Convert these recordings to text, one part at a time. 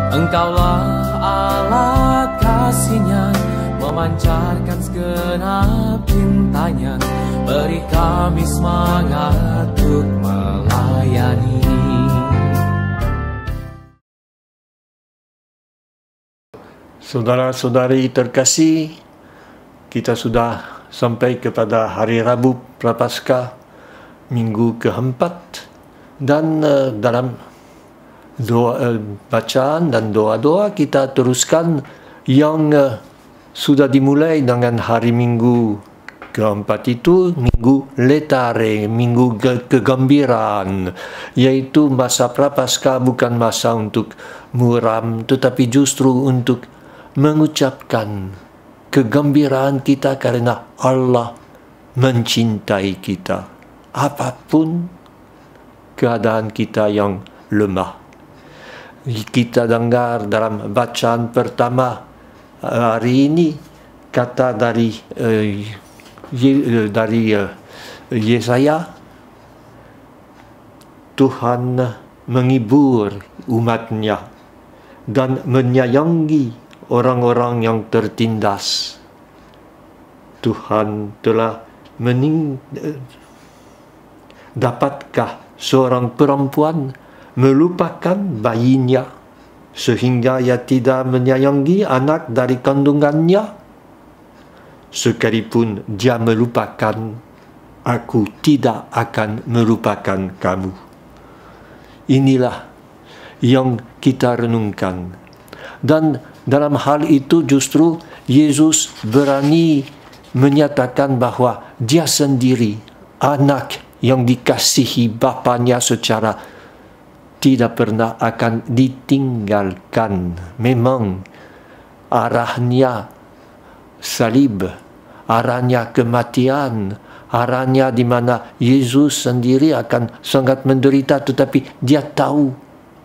Engkaulah Allah kasih-Nya, memancarkan segenap cintanya, beri kami semangat untuk melayani. Saudara-saudari terkasih, kita sudah sampai kepada hari Rabu Prapaskah, minggu keempat, dan dalam bacaan dan doa-doa kita teruskan yang sudah dimulai dengan hari Minggu keempat itu, Minggu Letare, Minggu kegembiraan, yaitu masa Prapaskah bukan masa untuk muram, tetapi justru untuk mengucapkan kegembiraan kita karena Allah mencintai kita, apapun keadaan kita yang lemah. Kita dengar dalam bacaan pertama hari ini kata dari Yesaya, Tuhan menghibur umat-Nya dan menyayangi orang-orang yang tertindas. Tuhan telah dapatkah seorang perempuan melupakan bayinya sehingga ia tidak menyayangi anak dari kandungannya? Sekalipun dia melupakan, aku tidak akan melupakan kamu. Inilah yang kita renungkan. Dan dalam hal itu justru Yesus berani menyatakan bahwa dia sendiri anak yang dikasihi Bapanya secara tidak pernah akan ditinggalkan. Memang arahnya salib, arahnya kematian, arahnya di mana Yesus sendiri akan sangat menderita, tetapi dia tahu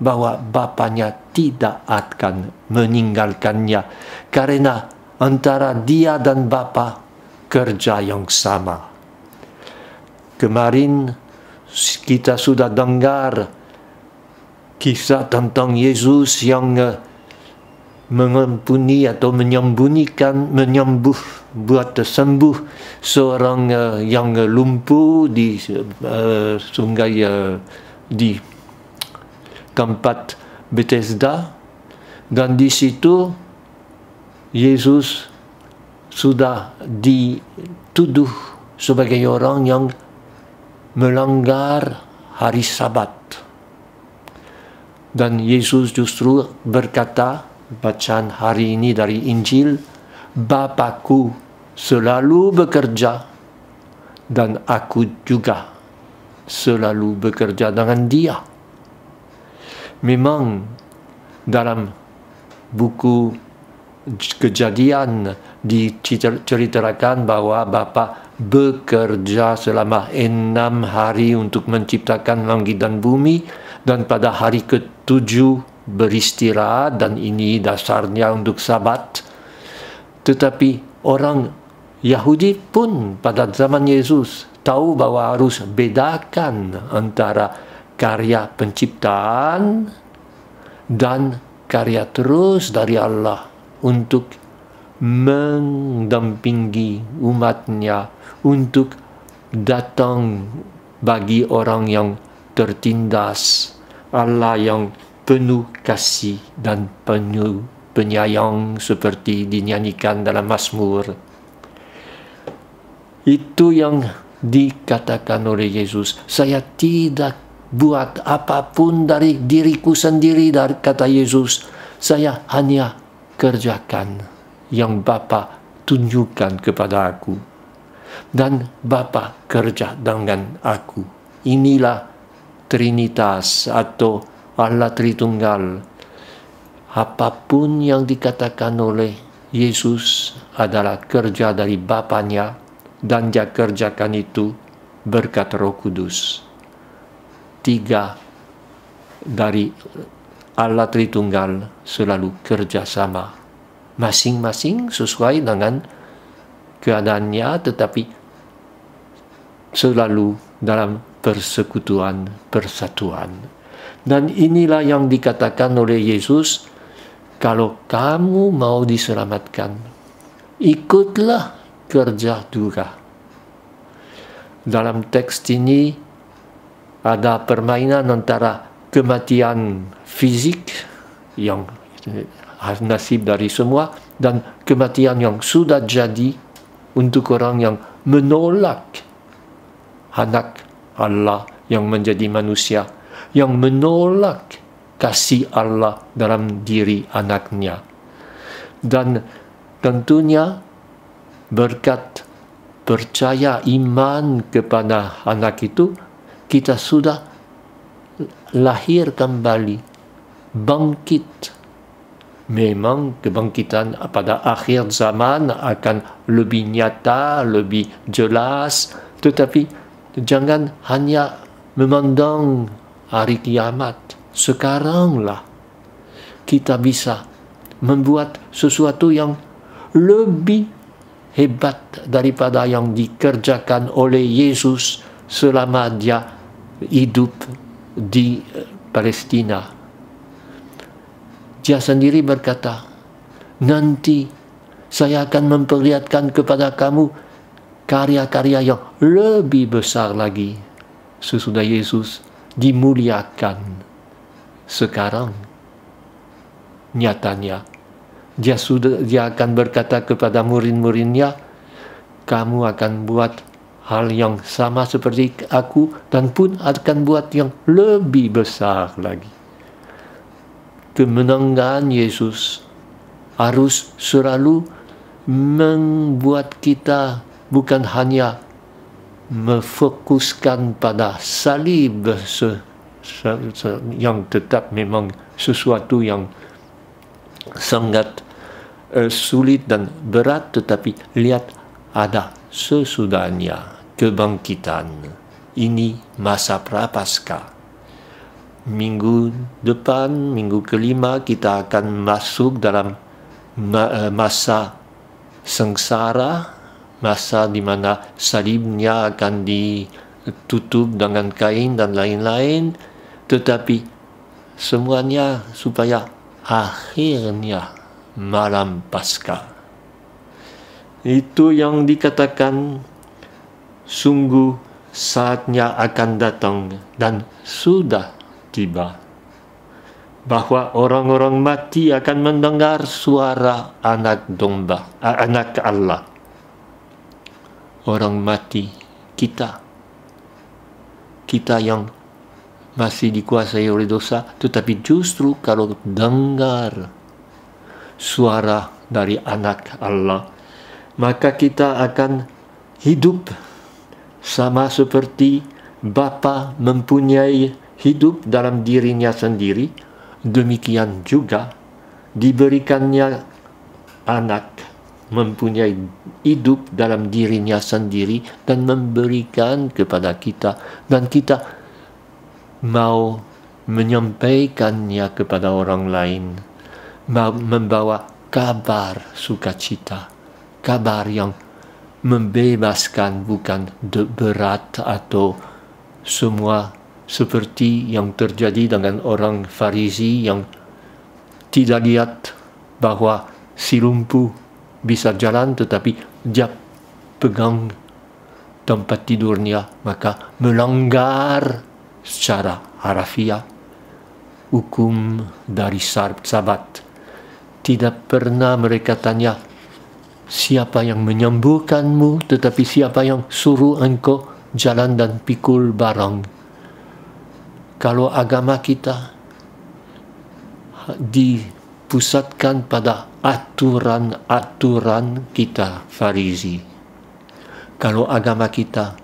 bahwa Bapanya tidak akan meninggalkannya karena antara dia dan Bapa kerja yang sama. Kemarin kita sudah dengar kisah tentang Yesus yang mengampuni atau buat sembuh seorang yang lumpuh di sungai di tempat Bethesda, dan di situ Yesus sudah dituduh sebagai orang yang melanggar hari Sabat. Dan Yesus justru berkata, bacaan hari ini dari Injil, Bapakku selalu bekerja dan aku juga selalu bekerja dengan Dia. Memang dalam buku Kejadian diceritakan bahwa Bapa bekerja selama 6 hari untuk menciptakan langit dan bumi, dan pada hari ke-7 beristirahat, dan ini dasarnya untuk Sabat. Tetapi orang Yahudi pun pada zaman Yesus tahu bahwa harus bedakan antara karya penciptaan dan karya terus dari Allah untuk mendampingi umat-Nya, untuk datang bagi orang yang tertindas. Allah yang penuh kasih dan penuh penyayang seperti dinyanyikan dalam Mazmur. Itu yang dikatakan oleh Yesus. Saya tidak buat apapun dari diriku sendiri, dari kata Yesus. Saya hanya kerjakan yang Bapa tunjukkan kepada aku, dan Bapa kerja dengan aku. Inilah Trinitas atau Allah Tritunggal. Apapun yang dikatakan oleh Yesus adalah kerja dari Bapanya, dan Dia kerjakan itu berkat Roh Kudus. 3 dari Allah Tritunggal selalu kerjasama, masing-masing sesuai dengan keadaannya, tetapi selalu dalam persekutuan, persatuan. Dan inilah yang dikatakan oleh Yesus, kalau kamu mau diselamatkan, ikutlah kerja Tuhan. Dalam teks ini ada permainan antara kematian fisik yang nasib dari semua dan kematian yang sudah jadi untuk orang yang menolak anak Allah yang menjadi manusia, yang menolak kasih Allah dalam diri anaknya. Dan tentunya berkat percaya iman kepada anak itu, kita sudah lahir kembali, bangkit. Memang kebangkitan pada akhir zaman akan lebih nyata, lebih jelas, tetapi jangan hanya memandang hari kiamat. Sekaranglah kita bisa membuat sesuatu yang lebih hebat daripada yang dikerjakan oleh Yesus selama dia hidup di Palestina. Dia sendiri berkata, nanti saya akan memperlihatkan kepada kamu karya-karya yang lebih besar lagi. Sesudah Yesus dimuliakan. Sekarang nyatanya dia akan berkata kepada murid-muridnya, kamu akan buat hal yang sama seperti aku, dan pun akan buat yang lebih besar lagi. Kemenangan Yesus harus selalu membuat kita bukan hanya memfokuskan pada salib yang tetap memang sesuatu yang sangat sulit dan berat, tetapi lihat ada sesudahnya kebangkitan. Ini masa prapaskah. Minggu depan, minggu kelima, kita akan masuk dalam masa sengsara, masa di mana salibnya akan ditutup dengan kain dan lain-lain, tetapi semuanya supaya akhirnya malam Paskah. Itu yang dikatakan sungguh saatnya akan datang dan sudah tiba, bahwa orang-orang mati akan mendengar suara anak domba, anak Allah. Orang mati, kita yang masih dikuasai oleh dosa, tetapi justru kalau dengar suara dari anak Allah, maka kita akan hidup sama seperti Bapa mempunyai hidup dalam dirinya sendiri, demikian juga diberikannya anak mempunyai hidup dalam dirinya sendiri dan memberikan kepada kita, dan kita mau menyampaikannya kepada orang lain, mau membawa kabar sukacita, kabar yang membebaskan, bukan berat atau semua seperti yang terjadi dengan orang Farisi yang tidak lihat bahwa si lumpuh bisa jalan, tetapi dia pegang tempat tidurnya, maka melanggar secara harafiah hukum dari Sabat. Tidak pernah mereka tanya siapa yang menyembuhkanmu, tetapi siapa yang suruh engkau jalan dan pikul barang. Kalau agama kita dipusatkan pada aturan-aturan kita Farisi, kalau agama kita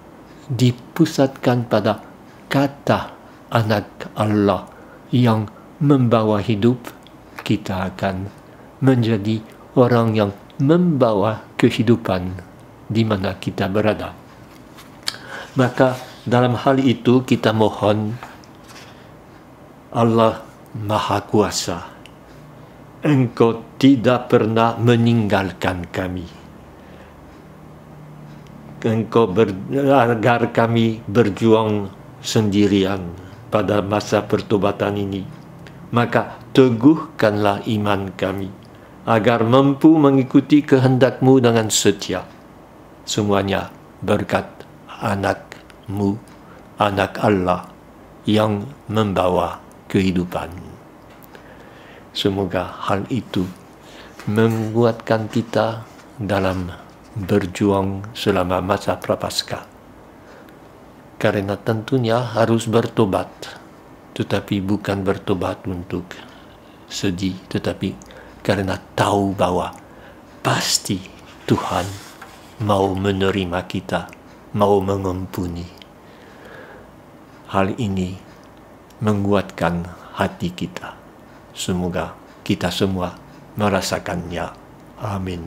dipusatkan pada kata anak Allah yang membawa hidup, kita akan menjadi orang yang membawa kehidupan di mana kita berada. Maka dalam hal itu kita mohon Allah Maha Kuasa, Engkau tidak pernah meninggalkan kami. Engkau agar kami berjuang sendirian pada masa pertobatan ini. Maka teguhkanlah iman kami, agar mampu mengikuti kehendak-Mu dengan setia. Semuanya berkat anak-Mu, anak Allah yang membawa kehidupan. Semoga hal itu menguatkan kita dalam berjuang selama masa prapaskah. Karena tentunya harus bertobat, tetapi bukan bertobat untuk sedih, tetapi karena tahu bahwa pasti Tuhan mau menerima kita, mau mengampuni. Hal ini menguatkan hati kita. Semoga kita semua merasakannya. Amin.